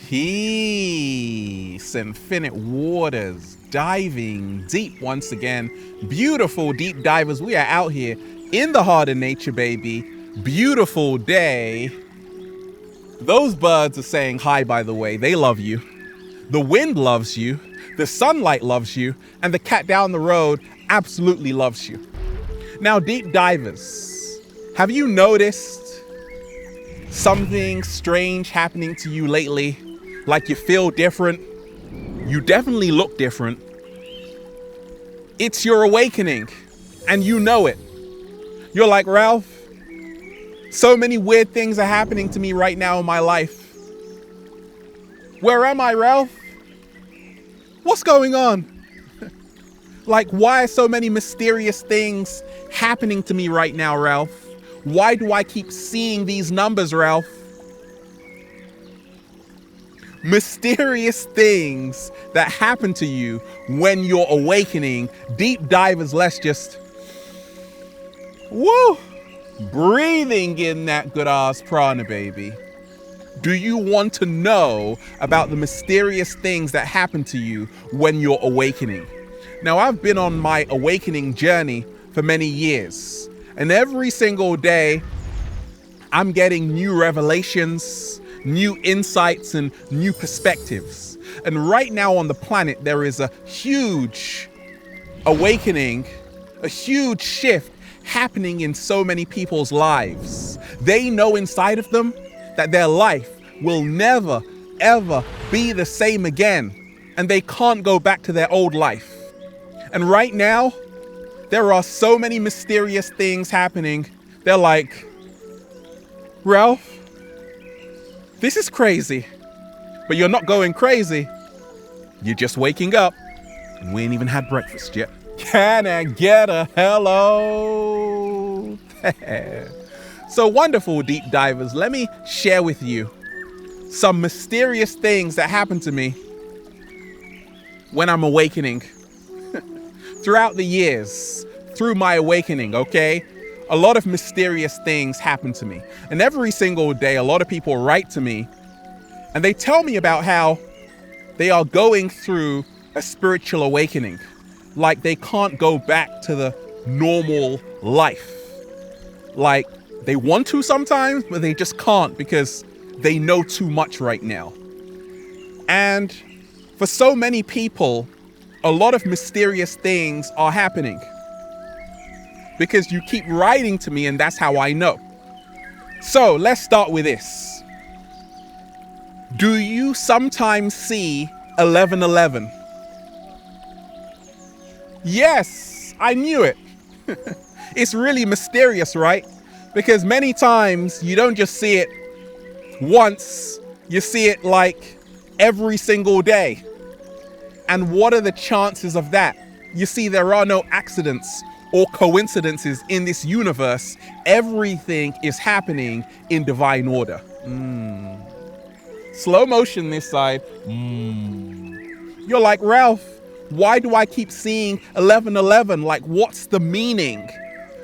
Peace, infinite waters, diving deep once again. Beautiful deep divers, we are out here in the heart of nature, baby. Beautiful day. Those birds are saying hi, by the way. They love you. The wind loves you. The sunlight loves you. And the cat down the road absolutely loves you. Now, deep divers, have you noticed something strange happening to you lately? Like you feel different? You definitely look different. It's your awakening, and you know it. You're like, Ralph, so many weird things are happening to me right now in my life. Where am I, Ralph? What's going on? Like, why are so many mysterious things happening to me right now, Ralph? Why do I keep seeing these numbers, Ralph? Mysterious things that happen to you when you're awakening. Deep divers, let's just, woo, breathing in that good ass prana, baby. Do you want to know about the mysterious things that happen to you when you're awakening? Now, I've been on my awakening journey for many years, and every single day I'm getting new revelations, new insights, and new perspectives. And right now on the planet, there is a huge awakening, a huge shift happening in so many people's lives. They know inside of them that their life will never, ever be the same again, and they can't go back to their old life. And right now, there are so many mysterious things happening. They're like, Ralph, this is crazy. But you're not going crazy. You're just waking up, and we ain't even had breakfast yet. Can I get a hello? So wonderful, deep divers. Let me share with you some mysterious things that happen to me when I'm awakening. Throughout the years, through my awakening, okay? A lot of mysterious things happen to me. And every single day, a lot of people write to me and they tell me about how they are going through a spiritual awakening. Like they can't go back to the normal life. Like they want to sometimes, but they just can't because they know too much right now. And for so many people, a lot of mysterious things are happening because you keep writing to me, and that's how I know. So let's start with this. Do you sometimes see 1111? Yes, I knew it. It's really mysterious, right? Because many times you don't just see it once, you see it like every single day. And what are the chances of that? You see, there are no accidents or coincidences in this universe. Everything is happening in divine order. Slow motion this side. You're like, Ralph, why do I keep seeing 1111? Like, what's the meaning?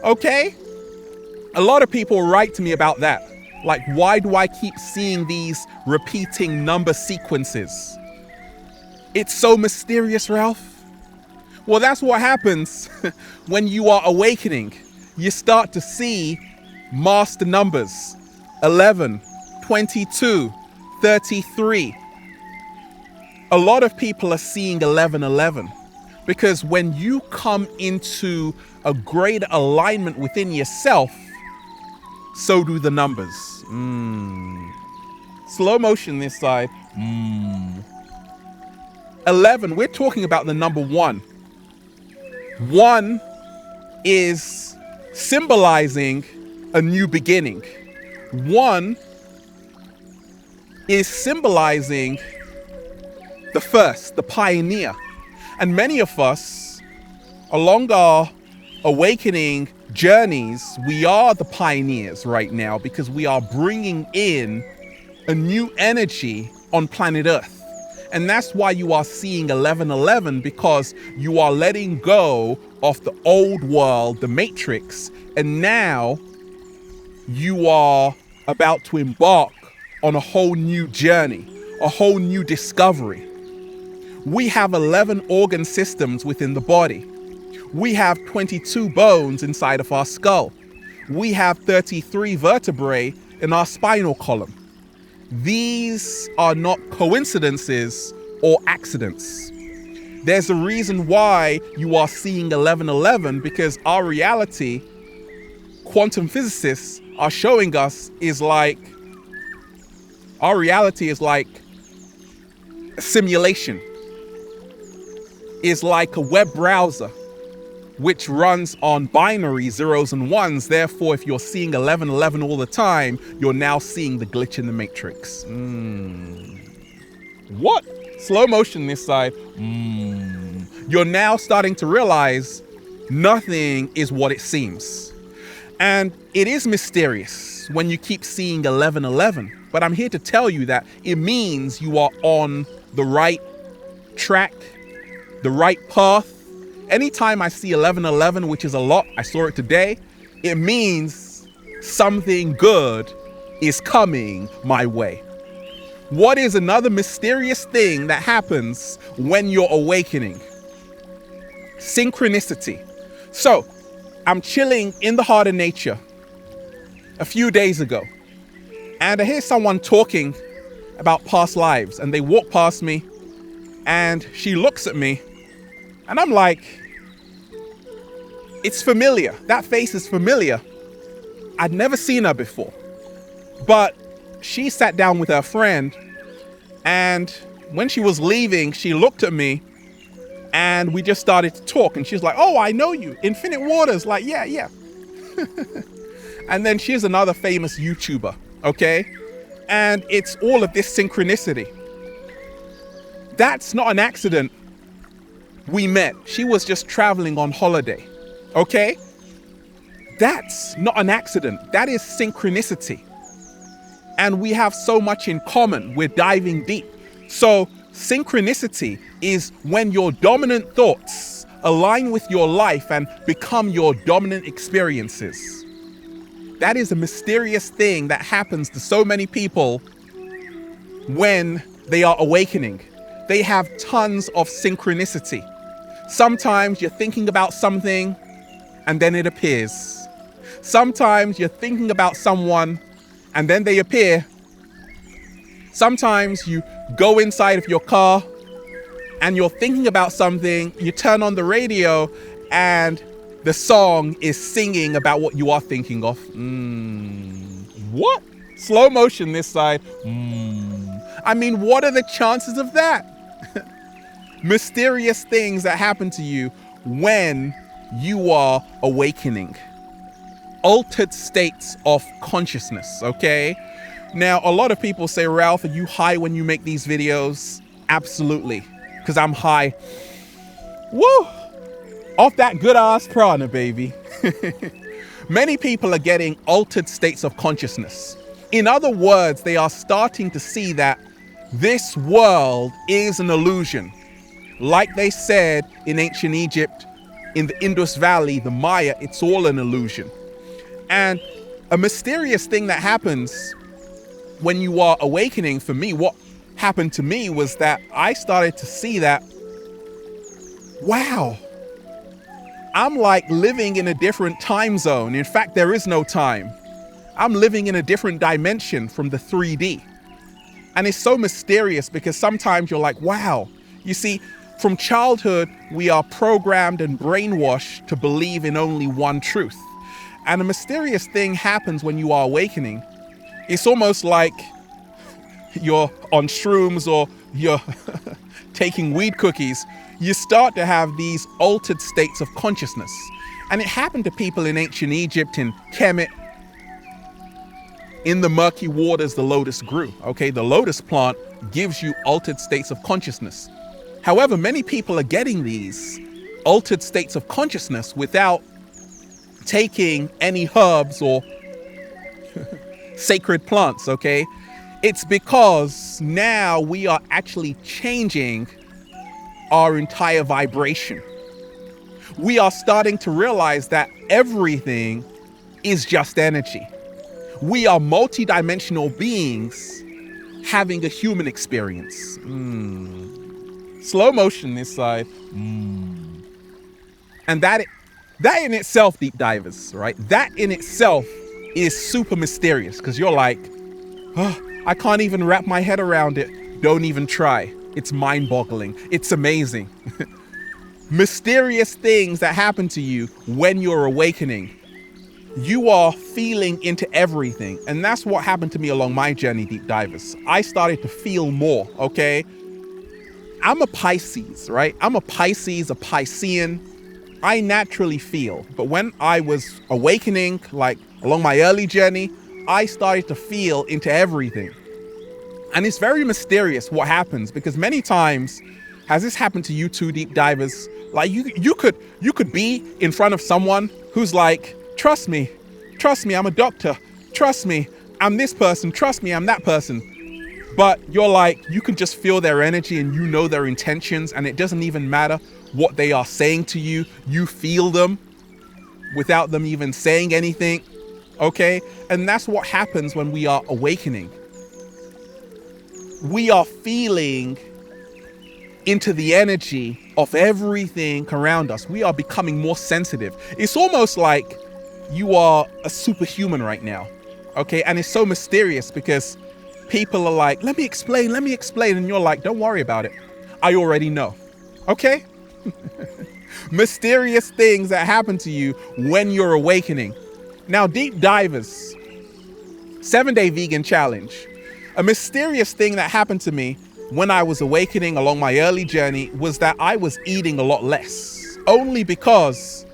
Okay? A lot of people write to me about that. Like, why do I keep seeing these repeating number sequences? It's so mysterious, Ralph. Well, that's what happens when you are awakening. You start to see master numbers. 11, 22, 33. A lot of people are seeing 1111 because when you come into a greater alignment within yourself, so do the numbers. Slow motion this side. 11, we're talking about the number 1. 1 is symbolizing a new beginning. 1 is symbolizing the first, the pioneer. And many of us, along our awakening journeys, we are the pioneers right now because we are bringing in a new energy on planet Earth. And that's why you are seeing 1111, because you are letting go of the old world, the matrix, and now you are about to embark on a whole new journey, a whole new discovery. We have 11 organ systems within the body. We have 22 bones inside of our skull. We have 33 vertebrae in our spinal column. These are not coincidences or accidents. There's a reason why you are seeing 1111, because our reality, quantum physicists are showing us, is like a simulation, is like a web browser which runs on binary zeros and ones. Therefore, if you're seeing 1111 all the time, you're now seeing the glitch in the matrix. What? Slow motion this side. You're now starting to realize nothing is what it seems. And it is mysterious when you keep seeing 1111, but I'm here to tell you that it means you are on the right track, the right path. Anytime I see 1111, which is a lot, I saw it today, it means something good is coming my way. What is another mysterious thing that happens when you're awakening? Synchronicity. So, I'm chilling in the heart of nature a few days ago, and I hear someone talking about past lives, and they walk past me, and she looks at me, and I'm like, it's familiar. That face is familiar. I'd never seen her before. But she sat down with her friend, and when she was leaving, she looked at me, and we just started to talk, and she's like, oh, I know you, Infinite Waters. Like, yeah. And then she's another famous YouTuber, okay? And it's all of this synchronicity. That's not an accident. We met. She was just traveling on holiday, okay? That's not an accident. That is synchronicity. And we have so much in common. We're diving deep. So synchronicity is when your dominant thoughts align with your life and become your dominant experiences. That is a mysterious thing that happens to so many people when they are awakening. They have tons of synchronicity. Sometimes you're thinking about something and then it appears. Sometimes you're thinking about someone and then they appear. Sometimes you go inside of your car and you're thinking about something, you turn on the radio and the song is singing about what you are thinking of. What? Slow motion this side. I mean, what are the chances of that? Mysterious things that happen to you when you are awakening. Altered states of consciousness, okay? Now, a lot of people say, Ralph, are you high when you make these videos? Absolutely, because I'm high. Woo! Off that good ass prana, baby. Many people are getting altered states of consciousness. In other words, they are starting to see that this world is an illusion. Like they said in ancient Egypt, in the Indus Valley, the Maya, it's all an illusion. And a mysterious thing that happens when you are awakening, for me, what happened to me was that I started to see that, wow, I'm like living in a different time zone. In fact, there is no time. I'm living in a different dimension from the 3D. And it's so mysterious because sometimes you're like, wow, you see, from childhood, we are programmed and brainwashed to believe in only one truth. And a mysterious thing happens when you are awakening. It's almost like you're on shrooms or you're taking weed cookies. You start to have these altered states of consciousness. And it happened to people in ancient Egypt, in Kemet. In the murky waters, the lotus grew. Okay, the lotus plant gives you altered states of consciousness. However, many people are getting these altered states of consciousness without taking any herbs or sacred plants, okay? It's because now we are actually changing our entire vibration. We are starting to realize that everything is just energy. We are multidimensional beings having a human experience. Slow motion this side. And that in itself, deep divers, right? That in itself is super mysterious, because you're like, oh, I can't even wrap my head around it. Don't even try. It's mind-boggling. It's amazing. Mysterious things that happen to you when you're awakening. You are feeling into everything. And that's what happened to me along my journey, deep divers. I started to feel more, okay? I'm a Pisces, right? I'm a Pisces, a Piscean. I naturally feel. But when I was awakening, like along my early journey, I started to feel into everything. And it's very mysterious what happens, because many times, has this happened to you too, deep divers? Like you could be in front of someone who's like, trust me, I'm a doctor. Trust me, I'm this person. Trust me, I'm that person. But you're like, you can just feel their energy and you know their intentions, and it doesn't even matter what they are saying to you. You feel them without them even saying anything, okay? And that's what happens when we are awakening. We are feeling into the energy of everything around us. We are becoming more sensitive. It's almost like you are a superhuman right now, okay? And it's so mysterious because people are like, let me explain. And you're like, don't worry about it. I already know, okay? Mysterious things that happen to you when you're awakening. Now, deep divers, 7-day vegan challenge. A mysterious thing that happened to me when I was awakening along my early journey was that I was eating a lot less, only because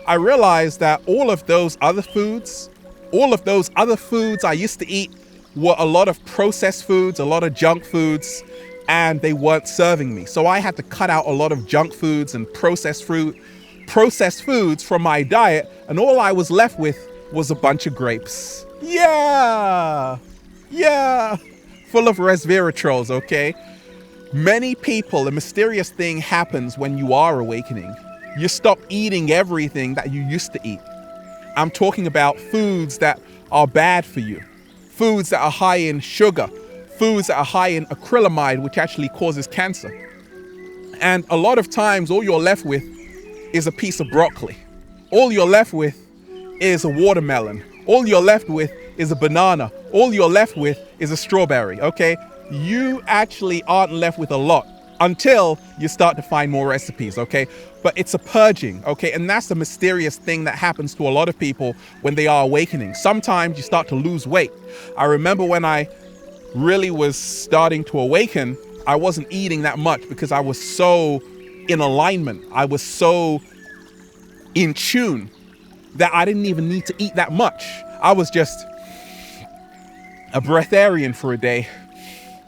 I realized that all of those other foods I used to eat were a lot of processed foods, a lot of junk foods, and they weren't serving me. So I had to cut out a lot of junk foods and processed foods from my diet, and all I was left with was a bunch of grapes. Yeah, full of resveratrols, okay? Many people, a mysterious thing happens when you are awakening. You stop eating everything that you used to eat. I'm talking about foods that are bad for you, foods that are high in sugar, foods that are high in acrylamide, which actually causes cancer. And a lot of times, all you're left with is a piece of broccoli. All you're left with is a watermelon. All you're left with is a banana. All you're left with is a strawberry, okay? You actually aren't left with a lot until you start to find more recipes, okay? But it's a purging, okay? And that's the mysterious thing that happens to a lot of people when they are awakening. Sometimes you start to lose weight. I remember when I really was starting to awaken, I wasn't eating that much because I was so in alignment. I was so in tune that I didn't even need to eat that much. I was just a breatharian for a day.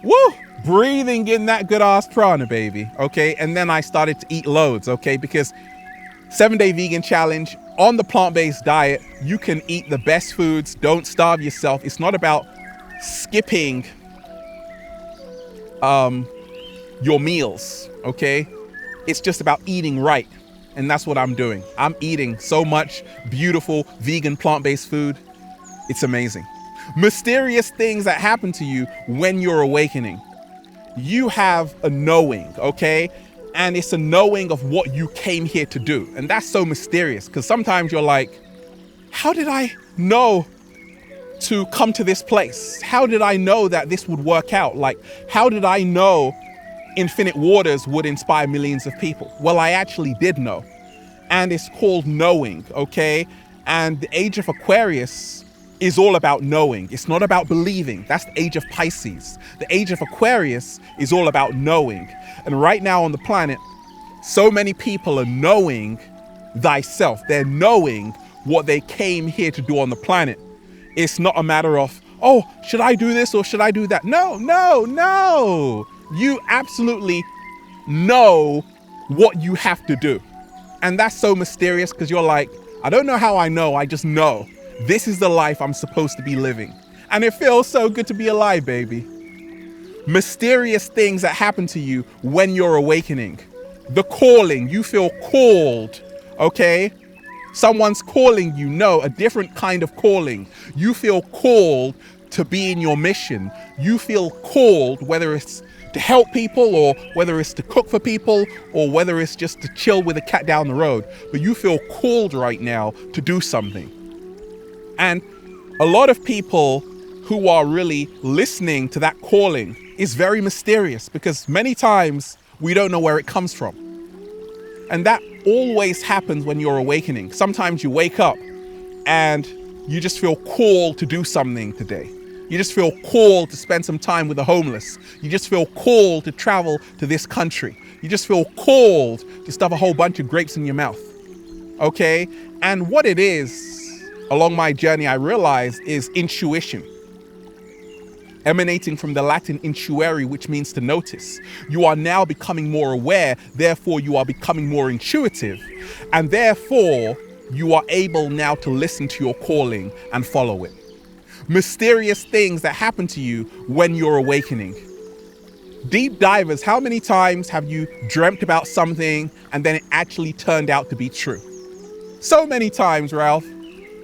Woo! Breathing in that good ass prana, baby. Okay. And then I started to eat loads. Okay. Because 7-day vegan challenge on the plant-based diet, you can eat the best foods. Don't starve yourself. It's not about skipping your meals. Okay. It's just about eating right. And that's what I'm doing. I'm eating so much beautiful vegan plant-based food. It's amazing. Mysterious things that happen to you when you're awakening. You have a knowing, okay? And it's a knowing of what you came here to do. And that's so mysterious because sometimes you're like, how did I know to come to this place? How did I know that this would work out? Like, how did I know Infinite Waters would inspire millions of people? Well, I actually did know. And it's called knowing, okay? And the age of Aquarius is all about knowing. It's not about believing. That's the age of Pisces. The age of Aquarius is all about knowing. And right now on the planet, so many people are knowing thyself. They're knowing what they came here to do on the planet. It's not a matter of, oh, should I do this or should I do that? No. You absolutely know what you have to do. And that's so mysterious because you're like, I don't know how I know, I just know. This is the life I'm supposed to be living. And it feels so good to be alive, baby. Mysterious things that happen to you when you're awakening. The calling, you feel called, okay? Someone's calling you, no, a different kind of calling. You feel called to be in your mission. You feel called, whether it's to help people or whether it's to cook for people or whether it's just to chill with a cat down the road, but you feel called right now to do something. And a lot of people who are really listening to that calling is very mysterious, because many times we don't know where it comes from. And that always happens when you're awakening. Sometimes you wake up and you just feel called to do something today. You just feel called to spend some time with the homeless. You just feel called to travel to this country. You just feel called to stuff a whole bunch of grapes in your mouth. Okay? And what it is, along my journey, I realized is intuition. Emanating from the Latin intuere, which means to notice. You are now becoming more aware, therefore you are becoming more intuitive. And therefore, you are able now to listen to your calling and follow it. Mysterious things that happen to you when you're awakening. Deep divers, how many times have you dreamt about something and then it actually turned out to be true? So many times, Ralph.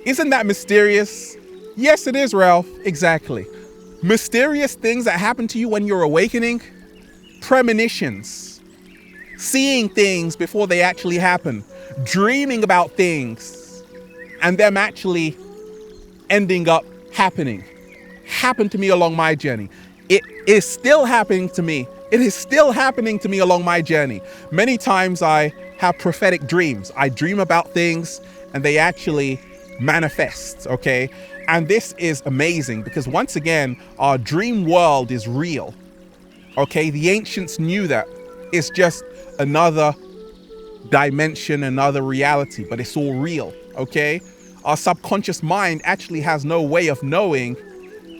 Isn't that mysterious? Yes, it is, Ralph. Exactly. Mysterious things that happen to you when you're awakening. Premonitions. Seeing things before they actually happen. Dreaming about things and them actually ending up happening. Happened to me along my journey. It is still happening to me. It is still happening to me along my journey. Many times I have prophetic dreams. I dream about things and they actually manifest, okay? And this is amazing because once again, our dream world is real, okay? The ancients knew that. It's just another dimension, another reality, but it's all real, okay? Our subconscious mind actually has no way of knowing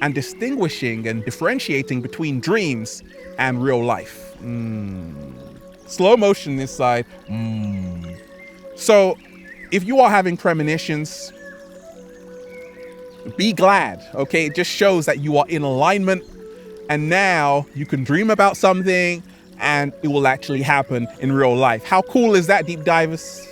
and distinguishing and differentiating between dreams and real life. Slow motion this side. So if you are having premonitions, be glad, okay? It just shows that you are in alignment and now you can dream about something and it will actually happen in real life. How cool is that, deep divers?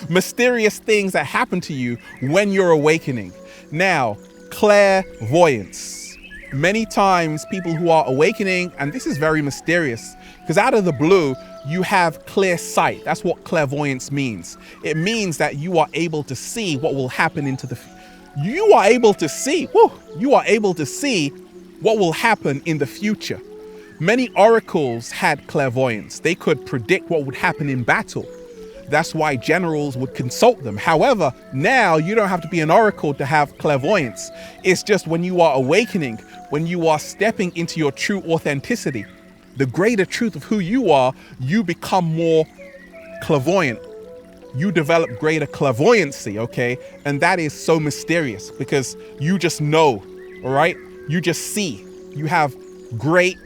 Mysterious things that happen to you when you're awakening. Now, clairvoyance. Many times people who are awakening, and this is very mysterious, because out of the blue, you have clear sight. That's what clairvoyance means. It means that you are able to see what will happen into the future. You are able to see what will happen in the future. Many oracles had clairvoyance. They could predict what would happen in battle. That's why generals would consult them. However, now you don't have to be an oracle to have clairvoyance. It's just when you are awakening, when you are stepping into your true authenticity, the greater truth of who you are, you become more clairvoyant. You develop greater clairvoyancy, okay? And that is so mysterious because you just know, all right? You just see. You have great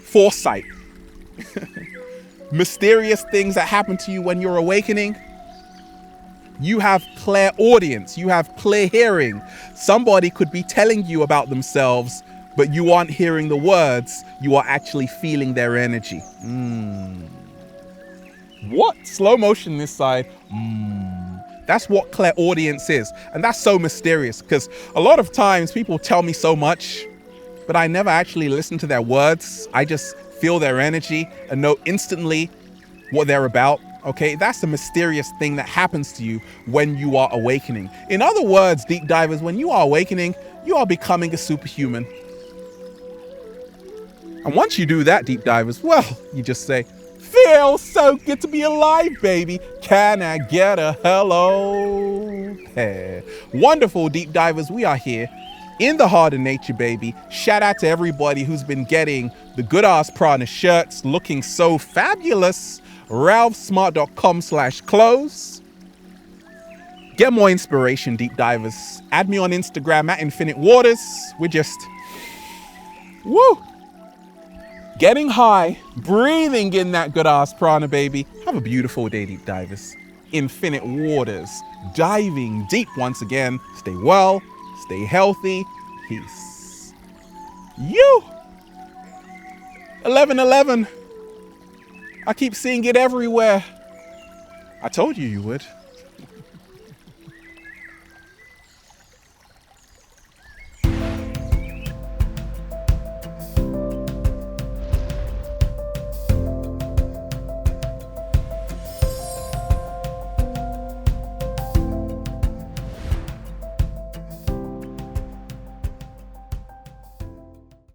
foresight. Mysterious things that happen to you when you're awakening. You have clairaudience. You have clear hearing. Somebody could be telling you about themselves, but you aren't hearing the words. You are actually feeling their energy. What? Slow motion this side. That's what clairaudience is. And that's so mysterious because a lot of times people tell me so much, but I never actually listen to their words. I just feel their energy and know instantly what they're about. Okay, that's the mysterious thing that happens to you when you are awakening. In other words, deep divers, when you are awakening, you are becoming a superhuman. And once you do that, deep divers, well, you just say, feels so good to be alive, baby. Can I get a hello? Hey. Wonderful, deep divers, we are here in the heart of nature, baby. Shout out to everybody who's been getting the Good Ass Prana shirts, looking so fabulous. ralphsmart.com/clothes. Get more inspiration, deep divers. Add me on Instagram at Infinite Waters. We're just, getting high, breathing in that good ass prana, baby. Have a beautiful day, deep divers. Infinite Waters, diving deep once again. Stay well, stay healthy. Peace. 1111. I keep seeing it everywhere. I told you you would.